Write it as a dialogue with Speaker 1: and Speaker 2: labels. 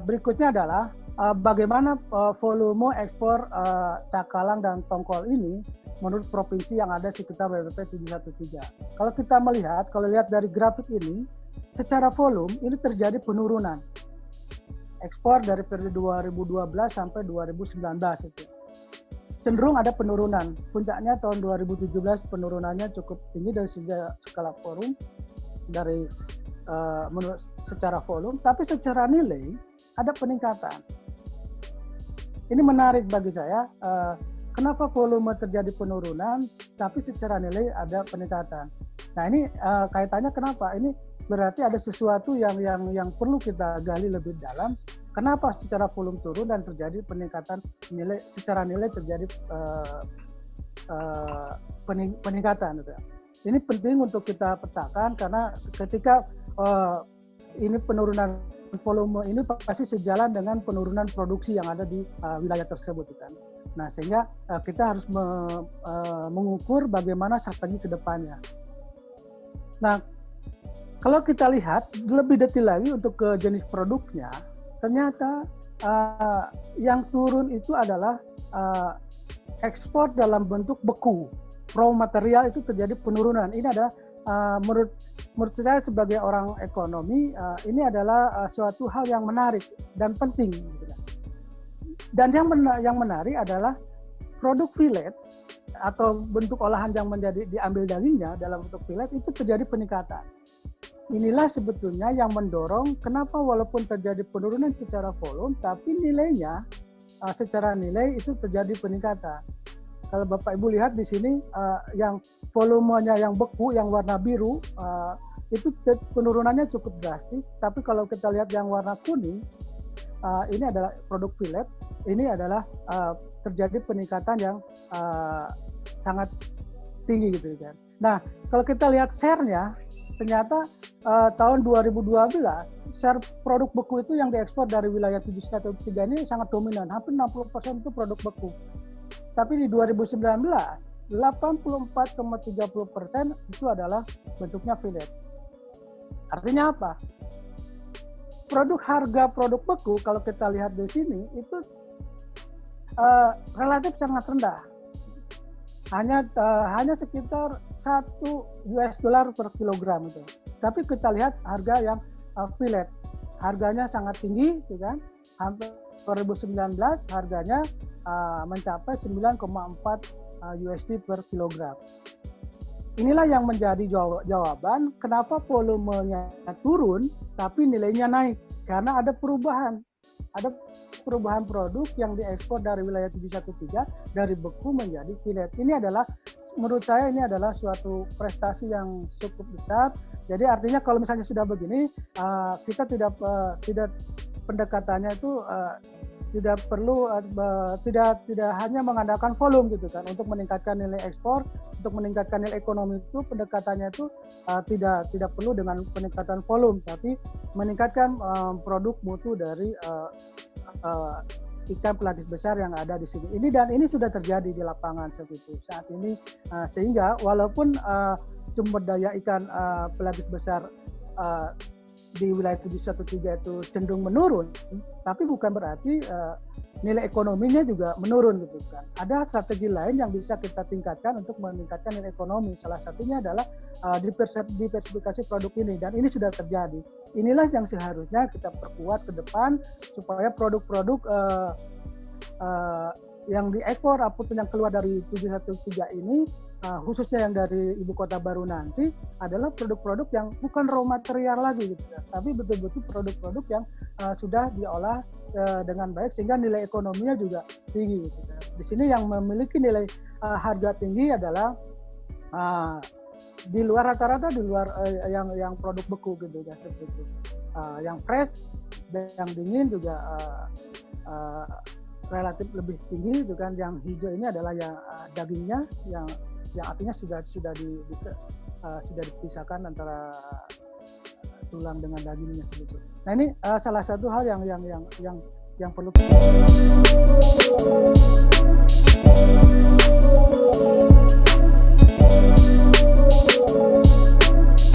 Speaker 1: berikutnya adalah bagaimana volume ekspor cakalang dan tongkol ini menurut provinsi yang ada sekitar WPP 713. Kalau kita melihat, kalau lihat dari grafik ini, secara volume ini terjadi penurunan ekspor dari periode 2012 sampai 2019 itu. Cenderung ada penurunan. Puncaknya tahun 2017 penurunannya cukup tinggi dari skala forum dari menurut secara volume, tapi secara nilai ada peningkatan. Ini menarik bagi saya. Kenapa volume terjadi penurunan, tapi secara nilai ada peningkatan. Nah ini kaitannya kenapa? Ini berarti ada sesuatu yang perlu kita gali lebih dalam. Kenapa secara volume turun dan terjadi peningkatan nilai, secara nilai terjadi peningkatan. Gitu. Ini penting untuk kita petakan karena ketika ini penurunan volume ini pasti sejalan dengan penurunan produksi yang ada di wilayah tersebut. Kan? Nah, sehingga kita harus mengukur bagaimana strategi ke depannya. Nah, kalau kita lihat lebih detail lagi untuk ke jenis produknya, ternyata yang turun itu adalah ekspor dalam bentuk beku. Raw material itu terjadi penurunan. Ini adalah menurut saya sebagai orang ekonomi, ini adalah suatu hal yang menarik dan penting. Dan yang menarik adalah produk filet atau bentuk olahan yang diambil dagingnya dalam bentuk filet itu terjadi peningkatan. Inilah sebetulnya yang mendorong kenapa walaupun terjadi penurunan secara volume, tapi nilainya secara nilai itu terjadi peningkatan. Kalau Bapak Ibu lihat di sini yang volumenya yang beku, yang warna biru, itu penurunannya cukup drastis. Tapi kalau kita lihat yang warna kuning, ini adalah produk filet. Ini adalah terjadi peningkatan yang sangat tinggi gitu kan. Nah, kalau kita lihat share-nya, ternyata tahun 2012 share produk beku itu yang diekspor dari wilayah 713 ini sangat dominan, hampir 60% itu produk beku. Tapi di 2019, 84,30% itu adalah bentuknya filet. Artinya apa? Harga produk beku kalau kita lihat di sini itu relatif sangat rendah. Hanya sekitar $1 per kilogram itu. Tapi kita lihat harga yang filet, harganya sangat tinggi, gitu kan? Hampir 2019 harganya mencapai 9,4 USD per kilogram. Inilah yang menjadi jawaban kenapa volumenya turun tapi nilainya naik, karena ada perubahan produk yang diekspor dari wilayah 713 dari beku menjadi filet. Ini adalah, menurut saya ini adalah suatu prestasi yang cukup besar. Jadi artinya kalau misalnya sudah begini, kita tidak pendekatannya itu tidak perlu tidak hanya mengandalkan volume gitu kan untuk meningkatkan nilai ekspor, untuk meningkatkan nilai ekonomi itu pendekatannya itu tidak perlu dengan peningkatan volume, tapi meningkatkan produk mutu dari ikan pelagis besar yang ada di sini. Ini sudah terjadi di lapangan seperti itu saat ini, sehingga walaupun sumber daya ikan pelagis besar di wilayah 713 itu cenderung menurun, tapi bukan berarti nilai ekonominya juga menurun gitu kan. Ada strategi lain yang bisa kita tingkatkan untuk meningkatkan nilai ekonomi. Salah satunya adalah diversifikasi produk ini, dan ini sudah terjadi. Inilah yang seharusnya kita perkuat ke depan supaya produk-produk yang diekspor apapun yang keluar dari 713 ini, khususnya yang dari ibu kota baru nanti, adalah produk-produk yang bukan raw material lagi gitu, tapi betul-betul produk-produk yang sudah diolah dengan baik sehingga nilai ekonominya juga tinggi gitu. Di sini yang memiliki nilai harga tinggi adalah di luar rata-rata, di luar yang produk beku gitu ya, seperti itu. Yang fresh dan yang dingin juga relatif lebih tinggi itu kan. Yang hijau ini adalah yang dagingnya yang artinya sudah dipisahkan antara tulang dengan dagingnya seperti itu. Nah ini salah satu hal yang perlu kita